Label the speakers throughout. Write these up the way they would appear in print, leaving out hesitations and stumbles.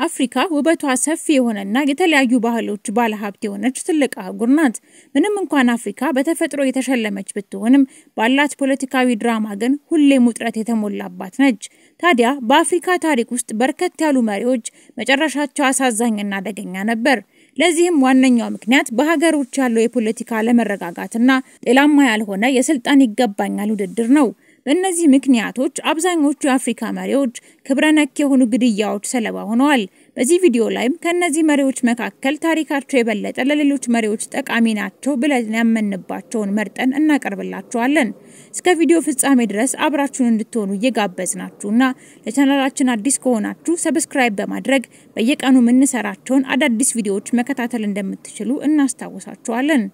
Speaker 1: አፍሪካ ውበቷ ሰፊ የሆነና የተለያዩ ባህሎች ባለሀብት የሆነች ትልቅ አህጉር ናት። ምንም እንኳን አፍሪካ በተፈጥሮ የተሸለመች ብትሆንም ባላት ፖለቲካዊ ድራማ ግን ሁሌም ውጥረት የተሞላባት ነች። ታዲያ በአፍሪካ ታሪክ ውስጥ በርከት ያሉ መሪዎች መጨረሻቸው አሳዛኝና አደገኛ ነበር። ለዚህም ዋነኛው ምክንያት በሀገሮች ያለው የፖለቲካ አለመረጋጋትና ጤናማ ያልሆነ የስልጣን ይገባኛል ውድድር ነው። በእነዚህ ምክንያቶች አብዛኞቹ የአፍሪካ መሪዎች ክብረነክ የሆኑ ግድያዎች ሰለባ ሆነዋል። በዚህ ቪዲዮ ላይም ከነዚህ መሪዎች መካከል ታሪካቸው የበለጠ ለሌሎች መሪዎች ጠቃሚ ናቸው ብለን ያመንባቸውን መርጠን እናቀርብላችኋለን። እስከ ቪዲዮ ፍጻሜ ድረስ አብራችሁን እንድትሆኑ እየጋበዝናችሁና ለቻናላችን አዲስ ከሆናችሁ ሰብስክራይብ በማድረግ በየቀኑ የምንሰራቸውን አዳዲስ ቪዲዮዎች መከታተል እንደምትችሉ እናስታውሳችኋለን።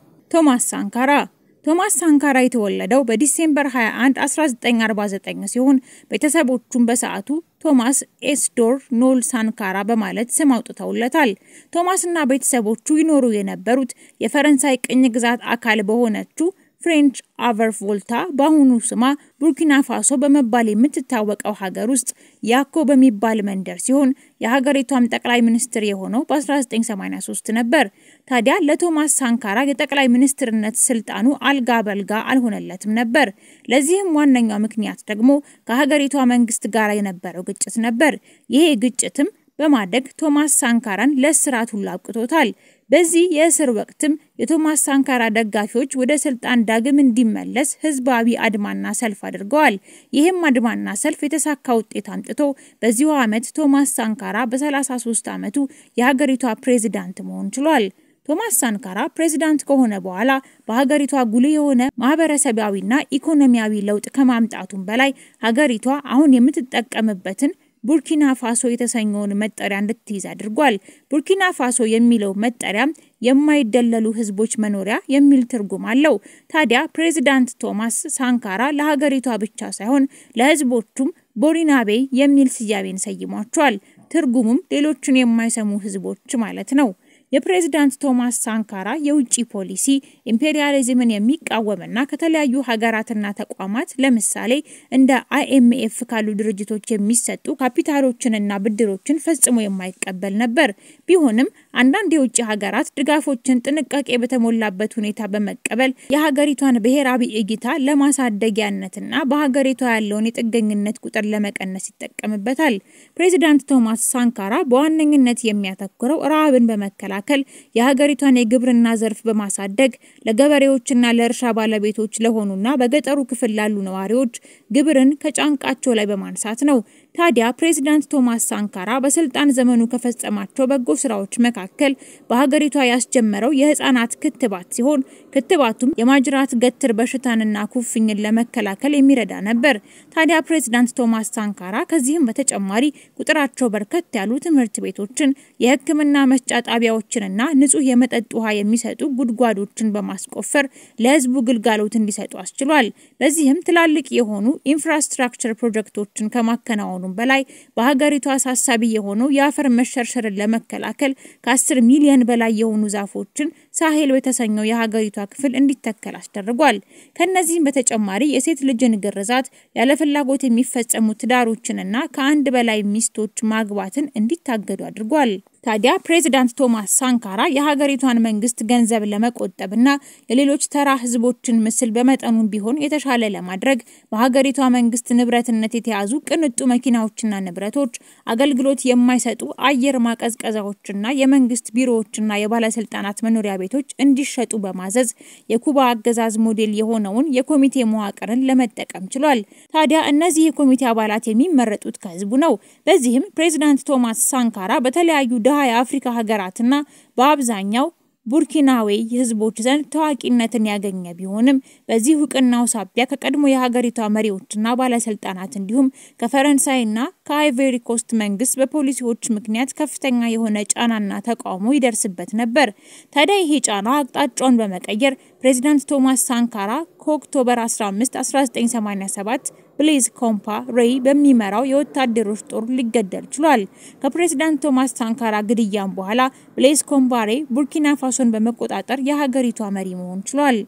Speaker 1: ቶማስ ሳንካራ የተወለደው በዲሴምበር 21 1949 ሲሆን ቤተሰቦቹም በሰዓቱ ቶማስ ኤስዶር ኖል ሳንካራ በማለት ስም አውጥተውለታል። ቶማስና ቤተሰቦቹ ይኖሩ የነበሩት የፈረንሳይ ቅኝ ግዛት አካል በሆነችው ፍሬንች አቨር ቮልታ በአሁኑ ስሟ ቡርኪና ፋሶ በመባል የምትታወቀው ሀገር ውስጥ ያኮ በሚባል መንደር ሲሆን የሀገሪቷም ጠቅላይ ሚኒስትር የሆነው በ1983 ነበር። ታዲያ ለቶማስ ሳንካራ የጠቅላይ ሚኒስትርነት ስልጣኑ አልጋ በልጋ አልሆነለትም ነበር። ለዚህም ዋነኛው ምክንያት ደግሞ ከሀገሪቷ መንግስት ጋር የነበረው ግጭት ነበር። ይሄ ግጭትም በማደግ ቶማስ ሳንካራን ለእስራት ሁሉ አብቅቶታል። በዚህ የእስር ወቅትም የቶማስ ሳንካራ ደጋፊዎች ወደ ስልጣን ዳግም እንዲመለስ ህዝባዊ አድማና ሰልፍ አድርገዋል። ይህም አድማና ሰልፍ የተሳካ ውጤት አምጥቶ በዚሁ ዓመት ቶማስ ሳንካራ በ33 ዓመቱ የሀገሪቷ ፕሬዝዳንት መሆን ችሏል። ቶማስ ሳንካራ ፕሬዝዳንት ከሆነ በኋላ በሀገሪቷ ጉልህ የሆነ ማህበረሰባዊና ኢኮኖሚያዊ ለውጥ ከማምጣቱም በላይ ሀገሪቷ አሁን የምትጠቀምበትን ቡርኪና ፋሶ የተሰኘውን መጠሪያ እንድትይዝ አድርጓል። ቡርኪና ፋሶ የሚለው መጠሪያም የማይደለሉ ህዝቦች መኖሪያ የሚል ትርጉም አለው። ታዲያ ፕሬዝዳንት ቶማስ ሳንካራ ለሀገሪቷ ብቻ ሳይሆን ለህዝቦቹም ቦሪናቤ የሚል ስያሜን ሰይሟቸዋል። ትርጉሙም ሌሎችን የማይሰሙ ህዝቦች ማለት ነው። የፕሬዝዳንት ቶማስ ሳንካራ የውጭ ፖሊሲ ኢምፔሪያሊዝምን የሚቃወምና ከተለያዩ ሀገራትና ተቋማት ለምሳሌ እንደ IMF ካሉ ድርጅቶች የሚሰጡ ካፒታሎችንና ብድሮችን ፈጽሞ የማይቀበል ነበር። ቢሆንም አንዳንድ የውጭ ሀገራት ድጋፎችን ጥንቃቄ በተሞላበት ሁኔታ በመቀበል የሀገሪቷን ብሔራዊ እይታ ለማሳደጊያነትና በሀገሪቷ ያለውን የጥገኝነት ቁጥር ለመቀነስ ይጠቀምበታል። ፕሬዝዳንት ቶማስ ሳንካራ በዋነኝነት የሚያተኩረው ረሃብን በመከላከል የሀገሪቷን የግብርና ዘርፍ በማሳደግ ለገበሬዎችና ለእርሻ ባለቤቶች ለሆኑና በገጠሩ ክፍል ላሉ ነዋሪዎች ግብርን ከጫንቃቸው ላይ በማንሳት ነው። ታዲያ ፕሬዝዳንት ቶማስ ሳንካራ በስልጣን ዘመኑ ከፈጸማቸው በጎ ስራዎች መካከል በሀገሪቷ ያስጀመረው የህፃናት ክትባት ሲሆን ክትባቱም የማጅራት ገትር በሽታንና ኩፍኝን ለመከላከል የሚረዳ ነበር። ታዲያ ፕሬዝዳንት ቶማስ ሳንካራ ከዚህም በተጨማሪ ቁጥራቸው በርከት ያሉ ትምህርት ቤቶችን፣ የህክምና መስጫ ጣቢያዎችንና ንጹህ የመጠጥ ውሃ የሚሰጡ ጉድጓዶችን በማስቆፈር ለህዝቡ ግልጋሎት እንዲሰጡ አስችሏል። በዚህም ትላልቅ የሆኑ ኢንፍራስትራክቸር ፕሮጀክቶችን ከማከናወኑ በላይ በሀገሪቷ አሳሳቢ የሆነው የአፈር መሸርሸርን ለመከላከል ከ10 ሚሊዮን በላይ የሆኑ ዛፎችን ሳሄል በተሰኘው የሀገሪቷ ክፍል እንዲተከል አስደርጓል። ከነዚህም በተጨማሪ የሴት ልጅን ግርዛት፣ ያለ ፍላጎት የሚፈጸሙ ትዳሮችንና ከአንድ በላይ ሚስቶች ማግባትን እንዲታገዱ አድርጓል። ታዲያ ፕሬዝዳንት ቶማስ ሳንካራ የሀገሪቷን መንግስት ገንዘብ ለመቆጠብና የሌሎች ተራ ህዝቦችን ምስል በመጠኑም ቢሆን የተሻለ ለማድረግ በሀገሪቷ መንግስት ንብረትነት የተያዙ ቅንጡ መኪናዎችና ንብረቶች፣ አገልግሎት የማይሰጡ አየር ማቀዝቀዛዎችና የመንግስት ቢሮዎችና የባለስልጣናት መኖሪያ ቤቶች እንዲሸጡ በማዘዝ የኩባ አገዛዝ ሞዴል የሆነውን የኮሚቴ መዋቅርን ለመጠቀም ችሏል። ታዲያ እነዚህ የኮሚቴ አባላት የሚመረጡት ከህዝቡ ነው። በዚህም ፕሬዝዳንት ቶማስ ሳንካራ በተለያዩ ደሃ የአፍሪካ ሀገራትና በአብዛኛው ቡርኪናዌ ህዝቦች ዘንድ ታዋቂነትን ያገኘ ቢሆንም በዚህ ዕውቅናው ሳቢያ ከቀድሞ የሀገሪቷ መሪዎችና ባለስልጣናት እንዲሁም ከፈረንሳይና ከአይቮሪ ኮስት መንግስት በፖሊሲዎች ምክንያት ከፍተኛ የሆነ ጫናና ተቃውሞ ይደርስበት ነበር። ታዲያ ይሄ ጫና አቅጣጫውን በመቀየር ፕሬዝዳንት ቶማስ ሳንካራ ከኦክቶበር 15 1987 ብሌዝ ኮምፓሬ በሚመራው የወታደሮች ጦር ሊገደል ችሏል። ከፕሬዝዳንት ቶማስ ሳንካራ ግድያም በኋላ ብሌዝ ኮምፓሬ ቡርኪና ፋሶን በመቆጣጠር የሀገሪቷ መሪ መሆን ችሏል።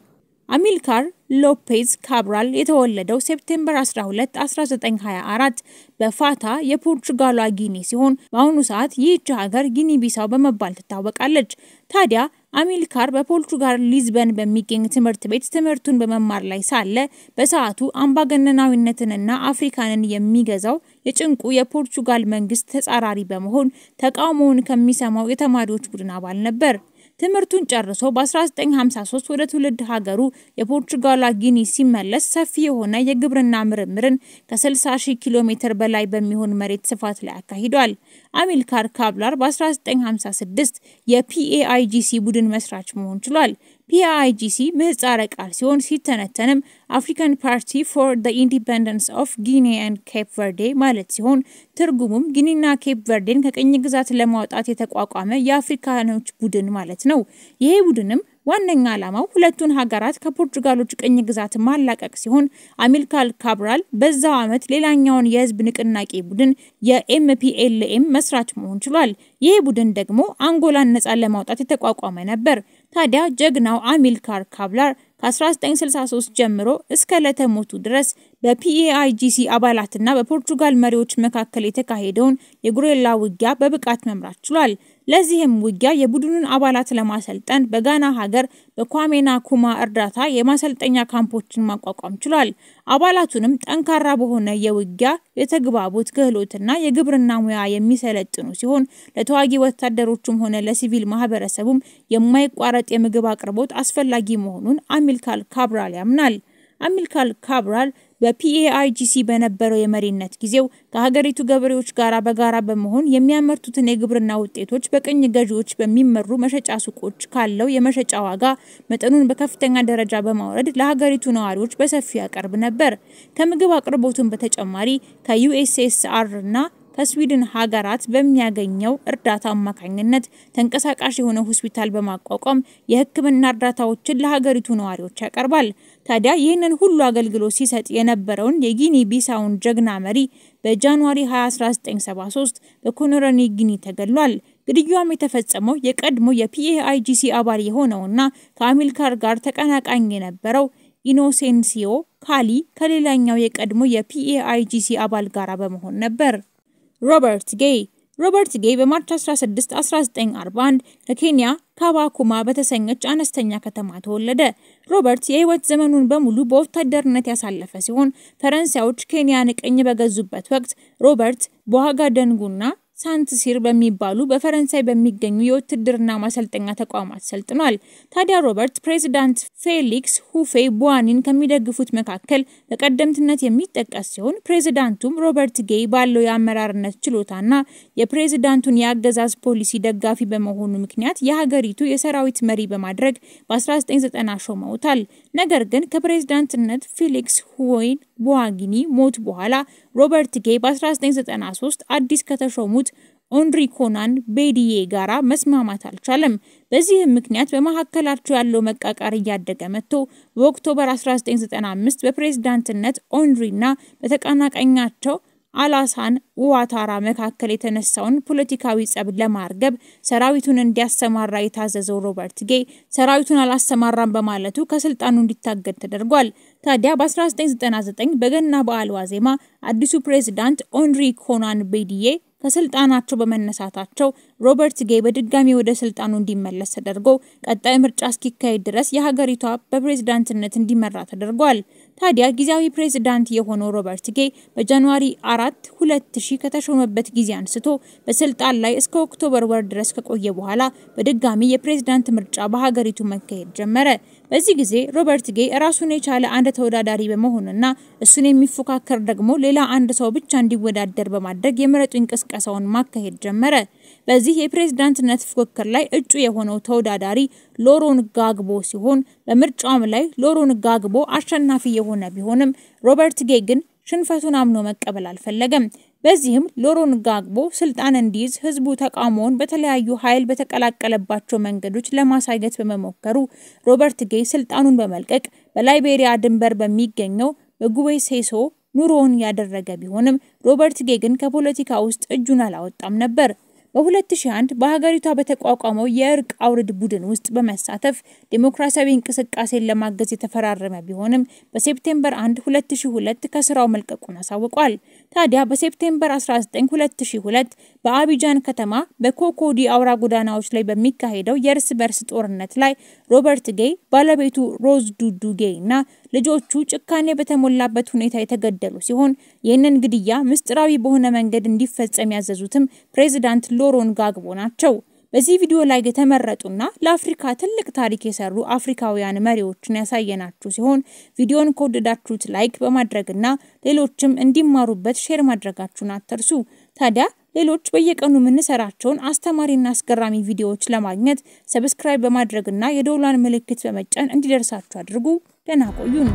Speaker 1: አሚልካር ሎፔዝ ካብራል የተወለደው ሴፕቴምበር 12 1924 በፋታ የፖርቹጋሏ ጊኒ ሲሆን በአሁኑ ሰዓት ይህች ሀገር ጊኒ ቢሳው በመባል ትታወቃለች። ታዲያ አሚልካር በፖርቹጋል ሊዝበን በሚገኝ ትምህርት ቤት ትምህርቱን በመማር ላይ ሳለ በሰዓቱ አምባገነናዊነትንና አፍሪካንን የሚገዛው የጭንቁ የፖርቹጋል መንግስት ተጻራሪ በመሆን ተቃውሞውን ከሚሰማው የተማሪዎች ቡድን አባል ነበር። ትምህርቱን ጨርሶ በ1953 ወደ ትውልድ ሀገሩ የፖርቹጋል ጊኒ ሲመለስ ሰፊ የሆነ የግብርና ምርምርን ከ60,000 ኪሎ ሜትር በላይ በሚሆን መሬት ስፋት ላይ አካሂዷል። አሚልካር ካብራል በ1956 የፒኤአይጂሲ ቡድን መስራች መሆን ችሏል። ፒኤአይጂሲ ምህጻረ ቃል ሲሆን ሲተነተንም አፍሪካን ፓርቲ ፎር ዘ ኢንዲፔንደንስ ኦፍ ጊኒ ኤንድ ኬፕ ቨርዴ ማለት ሲሆን ትርጉሙም ጊኒና ኬፕ ቨርዴን ከቅኝ ግዛት ለማውጣት የተቋቋመ የአፍሪካኖች ቡድን ማለት ነው። ይሄ ቡድንም ዋነኛ ዓላማው ሁለቱን ሀገራት ከፖርቹጋሎች ቅኝ ግዛት ማላቀቅ ሲሆን አሚልካር ካብራል በዛው ዓመት ሌላኛውን የህዝብ ንቅናቄ ቡድን የኤምፒኤልኤም መስራች መሆን ችሏል። ይሄ ቡድን ደግሞ አንጎላን ነፃ ለማውጣት የተቋቋመ ነበር። ታዲያ ጀግናው አሚልካር ካብራል ከ1963 ጀምሮ እስከ ለተሞቱ ድረስ በፒኤአይጂሲ አባላትና በፖርቹጋል መሪዎች መካከል የተካሄደውን የጉሬላ ውጊያ በብቃት መምራት ችሏል። ለዚህም ውጊያ የቡድኑን አባላት ለማሰልጠን በጋና ሀገር በኳሜ ንክሩማ እርዳታ የማሰልጠኛ ካምፖችን ማቋቋም ችሏል። አባላቱንም ጠንካራ በሆነ የውጊያ የተግባቦት ክህሎትና የግብርና ሙያ የሚሰለጥኑ ሲሆን ለተዋጊ ወታደሮችም ሆነ ለሲቪል ማህበረሰቡም የማይቋረጥ የምግብ አቅርቦት አስፈላጊ መሆኑን አሚልካር ካብራል ያምናል። አሚልካር ካብራል በፒኤአይጂሲ በነበረው የመሪነት ጊዜው ከሀገሪቱ ገበሬዎች ጋር በጋራ በመሆን የሚያመርቱትን የግብርና ውጤቶች በቅኝ ገዢዎች በሚመሩ መሸጫ ሱቆች ካለው የመሸጫ ዋጋ መጠኑን በከፍተኛ ደረጃ በማውረድ ለሀገሪቱ ነዋሪዎች በሰፊው ያቀርብ ነበር። ከምግብ አቅርቦቱን በተጨማሪ ከዩኤስኤስአር እና ከስዊድን ሀገራት በሚያገኘው እርዳታ አማካኝነት ተንቀሳቃሽ የሆነ ሆስፒታል በማቋቋም የሕክምና እርዳታዎችን ለሀገሪቱ ነዋሪዎች ያቀርባል። ታዲያ ይህንን ሁሉ አገልግሎት ሲሰጥ የነበረውን የጊኒ ቢሳውን ጀግና መሪ በጃንዋሪ 1973 በኮኖረኒ ጊኒ ተገድሏል። ግድያውም የተፈጸመው የቀድሞ የፒኤአይጂሲ አባል የሆነውና ከአሚልካር ጋር ተቀናቃኝ የነበረው ኢኖሴንሲዮ ካሊ ከሌላኛው የቀድሞ የፒኤአይጂሲ አባል ጋር በመሆን ነበር። ሮበርት ጌይ በማርች 16 1941 ከኬንያ ካባኩማ በተሰኘች አነስተኛ ከተማ ተወለደ። ሮበርት የህይወት ዘመኑን በሙሉ በወታደርነት ያሳለፈ ሲሆን ፈረንሳዮች ኬንያን ቅኝ በገዙበት ወቅት ሮበርት በዋጋደንጉና ሳንትሲር በሚባሉ በፈረንሳይ በሚገኙ የውትድርና ማሰልጠኛ ተቋማት ሰልጥኗል። ታዲያ ሮበርት ፕሬዝዳንት ፌሊክስ ሁፌ ቡዋኒን ከሚደግፉት መካከል በቀደምትነት የሚጠቀስ ሲሆን ፕሬዝዳንቱም ሮበርት ጌይ ባለው የአመራርነት ችሎታና የፕሬዝዳንቱን የአገዛዝ ፖሊሲ ደጋፊ በመሆኑ ምክንያት የሀገሪቱ የሰራዊት መሪ በማድረግ በ1990 ሾመውታል። ነገር ግን ከፕሬዝዳንትነት ፌሊክስ ሁፌ ቡዋኒ ሞት በኋላ ሮበርት ጌይ በ1993 አዲስ ከተሾሙት ኦንድሪ ኮናን ቤዲዬ ጋራ መስማማት አልቻለም። በዚህም ምክንያት በመሐከላቸው ያለው መቃቃር እያደገ መጥቶ በኦክቶበር 1995 በፕሬዝዳንትነት ኦንድሪና በተቀናቃኛቸው አላሳን ዋታራ መካከል የተነሳውን ፖለቲካዊ ጸብ ለማርገብ ሰራዊቱን እንዲያሰማራ የታዘዘው ሮበርት ጌይ ሰራዊቱን አላሰማራም በማለቱ ከስልጣኑ እንዲታገድ ተደርጓል። ታዲያ በ1999 በገና በዓል ዋዜማ አዲሱ ፕሬዝዳንት ኦንድሪ ኮናን ቤዲዬ ከስልጣናቸው በመነሳታቸው ሮበርት ጌይ በድጋሚ ወደ ስልጣኑ እንዲመለስ ተደርጎ ቀጣይ ምርጫ እስኪካሄድ ድረስ የሀገሪቷ በፕሬዝዳንትነት እንዲመራ ተደርጓል። ታዲያ ጊዜያዊ ፕሬዝዳንት የሆነው ሮበርት ጌይ በጃንዋሪ 4 2000 ከተሾመበት ጊዜ አንስቶ በስልጣን ላይ እስከ ኦክቶበር ወር ድረስ ከቆየ በኋላ በድጋሚ የፕሬዝዳንት ምርጫ በሀገሪቱ መካሄድ ጀመረ። በዚህ ጊዜ ሮበርት ጌይ ራሱን የቻለ አንድ ተወዳዳሪ በመሆንና እሱን የሚፎካከር ደግሞ ሌላ አንድ ሰው ብቻ እንዲወዳደር በማድረግ የምረጡ እንቅስቃሴውን ማካሄድ ጀመረ። በዚህ የፕሬዝዳንትነት ፉክክር ላይ እጩ የሆነው ተወዳዳሪ ሎሮን ጋግቦ ሲሆን በምርጫውም ላይ ሎሮን ጋግቦ አሸናፊ የሆነ ቢሆንም ሮበርት ጌይ ግን ሽንፈቱን አምኖ መቀበል አልፈለገም። በዚህም ሎሮን ጋግቦ ስልጣን እንዲይዝ ህዝቡ ተቃውሞውን በተለያዩ ኃይል በተቀላቀለባቸው መንገዶች ለማሳየት በመሞከሩ ሮበርት ጌይ ስልጣኑን በመልቀቅ በላይቤሪያ ድንበር በሚገኘው በጉዌ ሴሶ ኑሮውን ያደረገ ቢሆንም ሮበርት ጌይ ግን ከፖለቲካ ውስጥ እጁን አላወጣም ነበር። በ2001 በሀገሪቷ በተቋቋመው የእርቅ አውርድ ቡድን ውስጥ በመሳተፍ ዲሞክራሲያዊ እንቅስቃሴን ለማገዝ የተፈራረመ ቢሆንም በሴፕቴምበር 1 2002 ከስራው መልቀቁን አሳውቋል። ታዲያ በሴፕቴምበር 19 2002 በአቢጃን ከተማ በኮኮዲ አውራ ጎዳናዎች ላይ በሚካሄደው የእርስ በርስ ጦርነት ላይ ሮበርት ጌይ፣ ባለቤቱ ሮዝ ዱዱ ጌይ እና ልጆቹ ጭካኔ በተሞላበት ሁኔታ የተገደሉ ሲሆን ይህንን ግድያ ምስጢራዊ በሆነ መንገድ እንዲፈጸም ያዘዙትም ፕሬዝዳንት ሎሮን ጋግቦ ናቸው። በዚህ ቪዲዮ ላይ የተመረጡና ለአፍሪካ ትልቅ ታሪክ የሰሩ አፍሪካውያን መሪዎችን ያሳየናችሁ ሲሆን ቪዲዮን ከወደዳችሁት ላይክ በማድረግና ሌሎችም እንዲማሩበት ሼር ማድረጋችሁን አትርሱ። ታዲያ ሌሎች በየቀኑ የምንሰራቸውን አስተማሪና አስገራሚ ቪዲዮዎች ለማግኘት ሰብስክራይብ በማድረግና የደውሏን ምልክት በመጫን እንዲደርሳችሁ አድርጉ። ደህና ቆዩን።